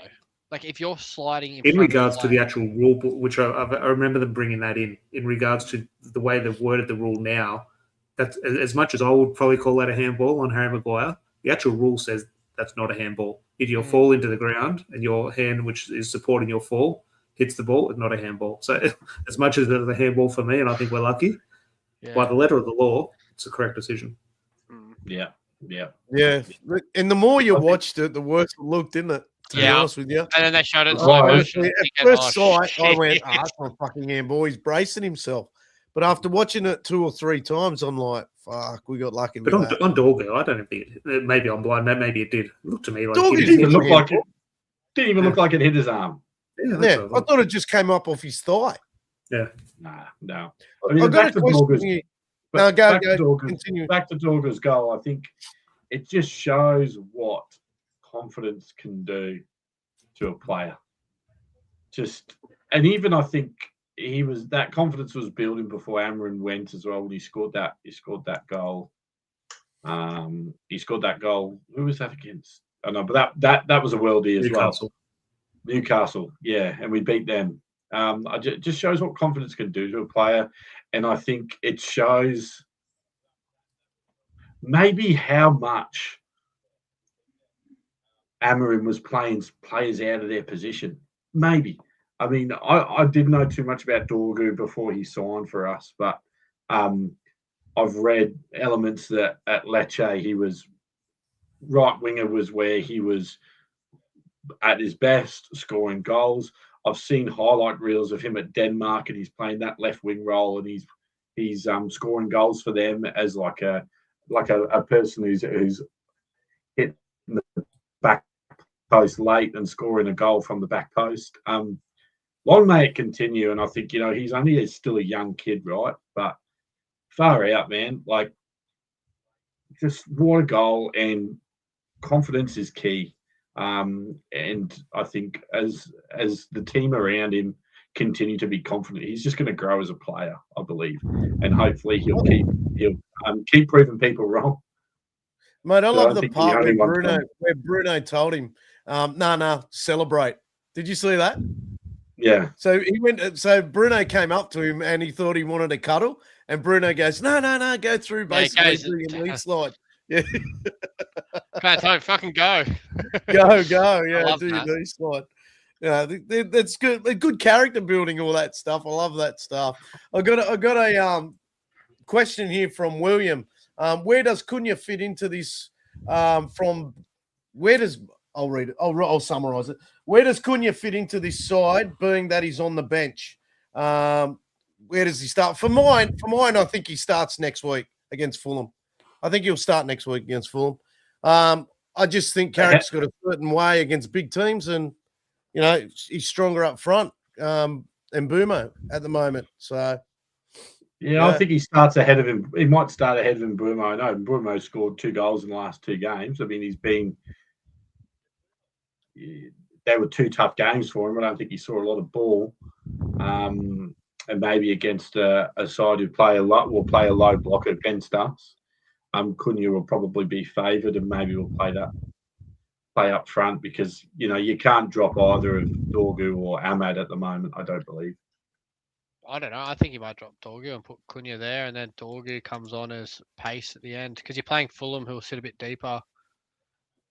If you're sliding in regards to the actual rule book, which I remember them bringing that in regards to the way they've worded the rule now, that's as much as I would probably call that a handball on Harry Maguire, the actual rule says that's not a handball. If you fall into the ground and your hand, which is supporting your fall, hits the ball, it's not a handball. So as much as it's a handball for me, and I think we're lucky, by the letter of the law, it's the correct decision. Yeah. And the more you watched it, the worse it looked, didn't it? To be honest with you. And then they showed it in slow motion. At first sight, I went, that's not fucking handball. He's bracing himself. But after watching it 2 or 3 times, I'm like, fuck, we got lucky with that. But on Dorgu, I don't think maybe I'm blind. Maybe it did. Look to me like it didn't even look like it. Didn't even look like it hit his arm. Yeah, I thought it just came up off his thigh. Yeah. No. I mean, back to Dorgu's. Continue. Back to Dorgu's goal. I think it just shows what confidence can do to a player. And even I think that confidence was building before Amrin went as well. When he scored that goal. He scored that goal. Who was that against? I know, but that was a worldie as well. Newcastle, yeah, and we beat them. Just shows what confidence can do to a player, and I think it shows maybe how much Amorim was playing players out of their position. Maybe. I mean, I didn't know too much about Dorgu before he signed for us, but I've read elements that at Lecce he was right winger was where he was at his best, scoring goals. I've seen highlight reels of him at Denmark, and he's playing that left wing role, and he's scoring goals for them as like a person who's hit the back post late and scoring a goal from the back post. Long may it continue, and I think he's only still a young kid, right? But far out, man. Like, just what a goal, and confidence is key. And I think as the team around him continue to be confident, he's just going to grow as a player, I believe, and hopefully he'll keep proving people wrong. Mate, I love the part where Bruno told him, "No, celebrate." Did you see that? Yeah. So he went. So Bruno came up to him and he thought he wanted a cuddle, and Bruno goes, "No, go through, basically doing a knee slide." Yeah. Can't tell him, fucking go. Go. Yeah, do that. your knee slide. Yeah, that's good. Good character building, all that stuff. I love that stuff. I got a question here from William. Where does Cunha fit into this? I'll read it. I'll summarize it. Where does Cunha fit into this side, being that he's on the bench? Where does he start? For mine, I think he starts next week against Fulham. I think he'll start next week against Fulham. I just think Carrick's got a certain way against big teams, and he's stronger up front than Bumo at the moment. So yeah, I think he starts ahead of him. He might start ahead of Bumo. I know Bumo scored 2 goals in the last 2 games. I mean, they were 2 tough games for him. I don't think he saw a lot of ball. And maybe against a side who will play a low block against us. Cunha will probably be favoured, and maybe we'll play up front because you can't drop either of Dorgu or Ahmad at the moment. I don't believe. I don't know. I think you might drop Dorgu and put Cunha there, and then Dorgu comes on as pace at the end because you're playing Fulham, who'll sit a bit deeper.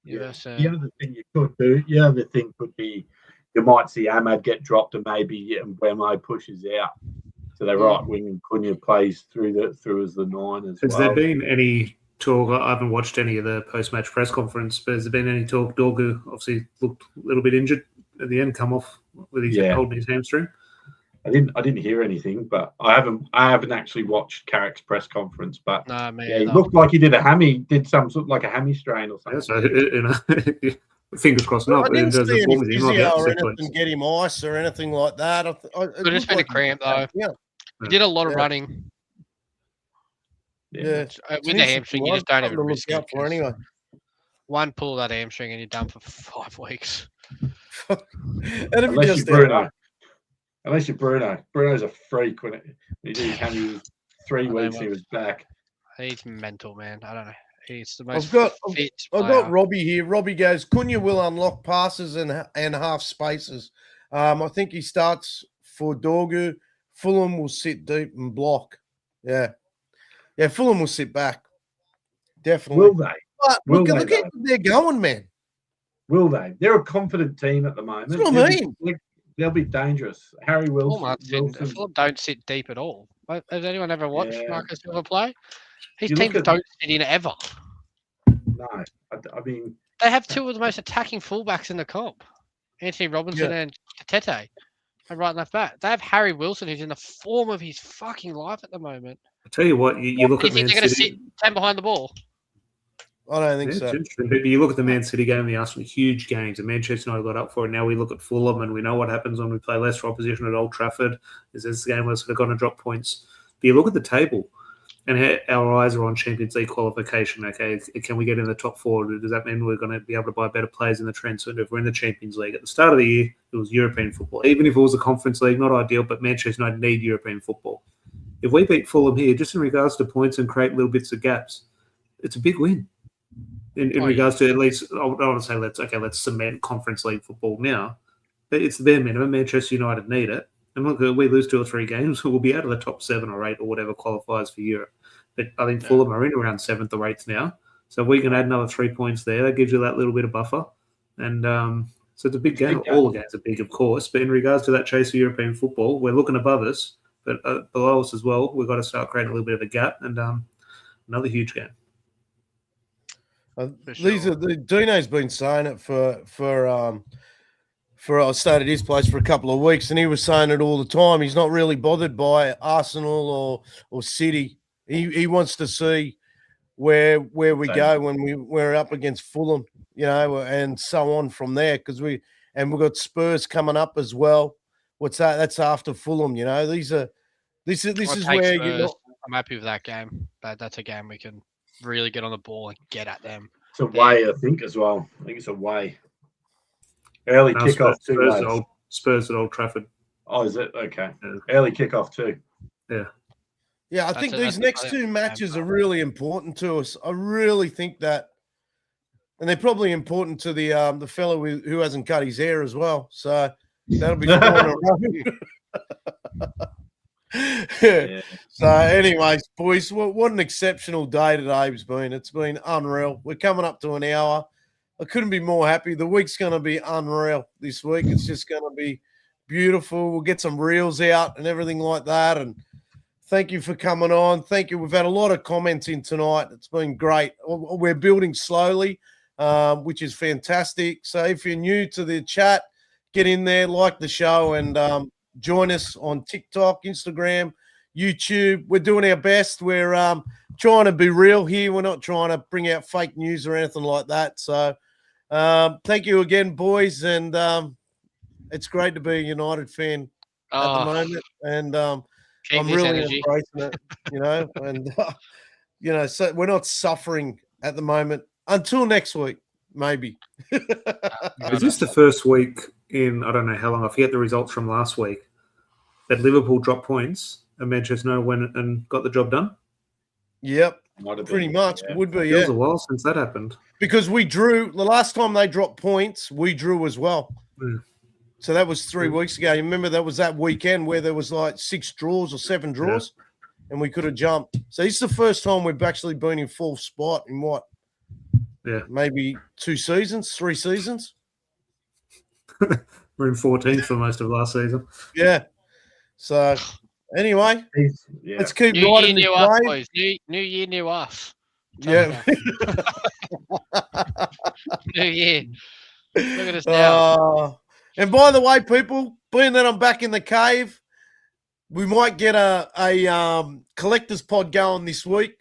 Yeah. The other thing you could do, could be you might see Ahmad get dropped, and maybe Mbeumo pushes out to the right wing, and Cunha plays through as the 9 as well. Has there been any talk? I haven't watched any of the post-match press conference, but has there been any talk? Dorgu obviously looked a little bit injured at the end, come off with his holding his hamstring. I didn't hear anything, but I haven't actually watched Carrick's press conference. But he looked like he did some sort of like a hammy strain or something. Yeah, so fingers crossed. I didn't see any physio or anything, get him ice or anything like that. Could have been a cramp though. Yeah, he did a lot of running. Yeah, with the hamstring, you just don't even risk it. Anyway, one pull of that hamstring and you're done for 5 weeks. Unless you're Bruno. Bruno's a freak when he did his hammy 3 weeks. He was back. He's mental, man. I don't know. He's the most I've got Robbie here. Robbie goes, Cunha will unlock passes and half spaces. I think he starts for Dorgu. Fulham will sit deep and block. Yeah, Fulham will sit back. Definitely. Will they? But look at where they're going, man. Will they? They're a confident team at the moment. That's what I mean. They'll be dangerous. Harry Wilson. Fulham don't sit deep at all. Has anyone ever watched Marcus Silva play? His teams don't sit in ever. No, I mean they have 2 of the most attacking fullbacks in the comp, Anthony Robinson and Tete, and right left back. They have Harry Wilson, who's in the form of his fucking life at the moment. I tell you what, you look at Man City. They're going to sit 10 behind the ball. I don't think so. But you look at the Man City game, the Arsenal, huge games, and Manchester United got up for it. Now we look at Fulham, and we know what happens when we play lesser opposition at Old Trafford. Is this game where we're going to drop points? But you look at the table, and our eyes are on Champions League qualification. Okay, can we get in the top 4? Does that mean we're going to be able to buy better players in the transfer window if we're in the Champions League? At the start of the year, it was European football. Even if it was a Conference League, not ideal, but Manchester United need European football. If we beat Fulham here, just in regards to points and create little bits of gaps, it's a big win. In regards to at least, I don't want to say let's cement Conference League football now, but it's their minimum. Manchester United need it. And look, if we lose 2 or 3 games, we'll be out of the top 7 or 8 or whatever qualifies for Europe. But I think Fulham are in around 7th or 8th now. So if we can add another 3 points there, that gives you that little bit of buffer. And so it's a big game. All the games are big, of course. But in regards to that chase for European football, we're looking above us, but below us as well. We've got to start creating a little bit of a gap. And another huge game. These are Dino's been saying it for I stayed at his place for a couple of weeks, and he was saying it all the time. He's not really bothered by Arsenal or City. He wants to see where we go when we're up against Fulham, and so on from there, because we've got Spurs coming up as well. What's that? That's after Fulham. This is where I'm happy with that game. That's a game we can really get on the ball and get at them. It's away, I think, as well. I think it's away. Early kickoff too. Spurs at Old Trafford. Oh, is it? Okay. Yeah. Early kickoff too. Yeah. Yeah, I think these next 2 matches are really important to us. I really think that, and they're probably important to the fellow who hasn't cut his hair as well. So that'll be fun. Yeah. So, anyways, boys, what an exceptional day today has been. It's been unreal. We're coming up to an hour. I couldn't be more happy. The week's going to be unreal this week. It's just going to be beautiful. We'll get some reels out and everything like that. And thank you for coming on. Thank you. We've had a lot of comments in tonight. It's been great. We're building slowly, which is fantastic. So if you're new to the chat, get in there, like the show, and join us on TikTok, Instagram, YouTube. We're doing our best. We're trying to be real here. We're not trying to bring out fake news or anything like that. So thank you again, boys. And it's great to be a United fan at the moment. And I'm really embracing it, and, so we're not suffering at the moment until next week, maybe. Is this the first week in, I don't know how long, I forget the results from last week, that Liverpool dropped points and Manchester United went and got the job done? Yep, pretty much. Yeah. Would be, It was a while since that happened. Because we drew, the last time they dropped points, we drew as well. Mm. So that was 3 weeks ago. You remember that was that weekend where there was like 6 draws or 7 draws, and we could have jumped. So this is the first time we've actually been in 4th spot in what? Yeah. Maybe 2 seasons, 3 seasons. We're in 14th for most of last season. Yeah. So anyway, let's keep riding this wave. Boys. New year, new us. Yeah. New year. Look at us now. And by the way, people, being that I'm back in the cave, we might get a collector's pod going this week.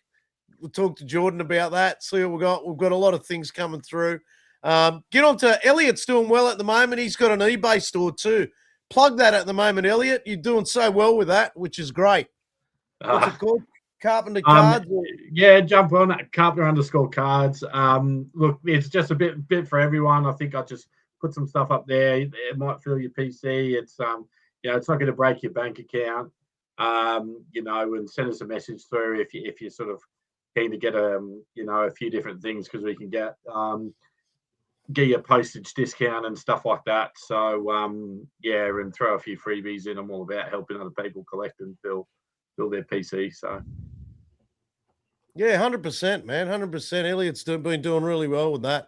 We'll talk to Jordan about that. See what we've got. We've got a lot of things coming through. Get on to Elliot's doing well at the moment. He's got an eBay store too. Plug that at the moment, Elliot. You're doing so well with that, which is great. What's it called? Carpenter Cards? Yeah, jump on at Carpenter_cards. Look, it's just a bit for everyone. I think I just put some stuff up there. It might fill your PC. It's it's not going to break your bank account. And send us a message through if you're sort of keen to get a few different things, because we can get you a postage discount and stuff like that. So and throw a few freebies in. I'm all about helping other people collect and fill their PC. So yeah, 100%, man, 100%. Elliot's been doing really well with that.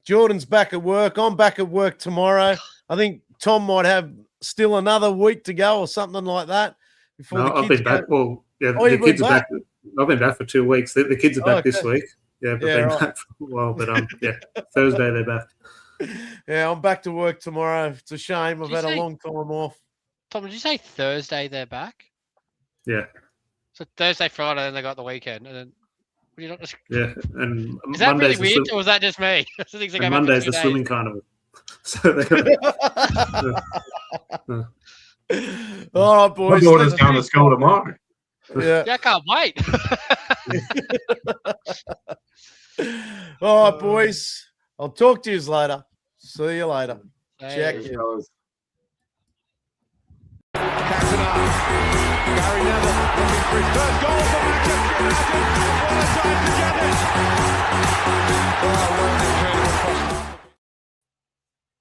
Jordan's back at work. I'm back at work tomorrow. I think Tom might have still another week to go or something like that. I've been back. Well, yeah, the kids are back. I've been back for 2 weeks. The kids are back this week. Yeah, but they've been back for a while. But Thursday they're back. Yeah, I'm back to work tomorrow. It's a shame. I've had a long time off. Tom, did you say Thursday they're back? Yeah. So Thursday, Friday, then they got the weekend, and then you're not just... Yeah, and is that Monday's really weird, or was that just me? Monday's the swimming carnival. So they got... All right, boys. My daughter's going to school tomorrow. Yeah, I can't wait. All right, boys. I'll talk to you later. See you later. Check. Gary Neville looking for his first goal for Manchester United. What a time to get it!